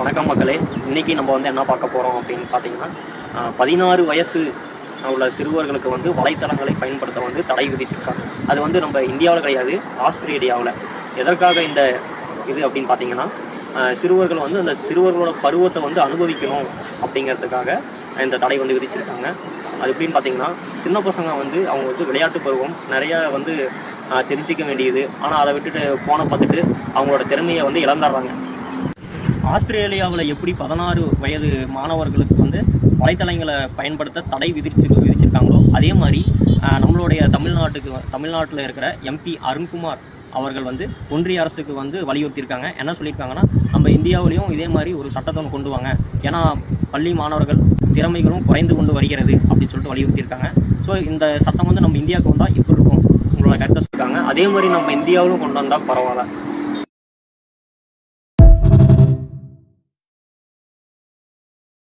வணக்கம் மக்களே. இன்னைக்கு நம்ம என்ன பார்க்க போகிறோம் அப்படின்னு பார்த்தீங்கன்னா, 16 வயசு உள்ள சிறுவர்களுக்கு வலைத்தளங்களை பயன்படுத்த தடை விதிச்சிருக்காங்க. அது நம்ம இந்தியாவில் கிடையாது, ஆஸ்திரேலியாவில். எதற்காக இந்த இது அப்படின்னு பார்த்தீங்கன்னா, சிறுவர்கள் அந்த சிறுவர்களோட பருவத்தை அனுபவிக்கணும் அப்படிங்கிறதுக்காக இந்த தடை விதிச்சிருக்காங்க. அது எப்படின்னு பார்த்தீங்கன்னா, சின்ன பசங்க அவங்க விளையாட்டு பருவம் நிறையா தெரிஞ்சிக்க வேண்டியது. ஆனால் அதை விட்டுட்டு ஃபோனை பார்த்துட்டு அவங்களோட திறமையை இழந்துடுறாங்க. ஆஸ்திரேலியாவில் எப்படி 16 வயது மாணவர்களுக்கு வலைத்தளங்களை பயன்படுத்த தடை விதிச்சிருக்காங்களோ, அதே மாதிரி நம்மளுடைய தமிழ்நாட்டில் இருக்கிற எம்பி அருண்குமார் அவர்கள் ஒன்றிய அரசுக்கு வலியுறுத்தியிருக்காங்க. என்ன சொல்லியிருக்காங்கன்னா, நம்ம இந்தியாவிலையும் இதே மாதிரி ஒரு சட்டத்தை கொண்டு வாங்க, ஏன்னா பள்ளி மாணவர்கள் திறமைகளும் குறைந்து கொண்டு வருகிறது அப்படின்னு சொல்லிட்டு வலியுறுத்தியிருக்காங்க. ஸோ இந்த சட்டம் நம்ம இந்தியாவுக்கு வந்தால் எப்படி இருக்கும், உங்களோட கருத்தை சொல்லியிருக்காங்க. அதே மாதிரி நம்ம இந்தியாவிலும் கொண்டு வந்தால் பரவாயில்ல.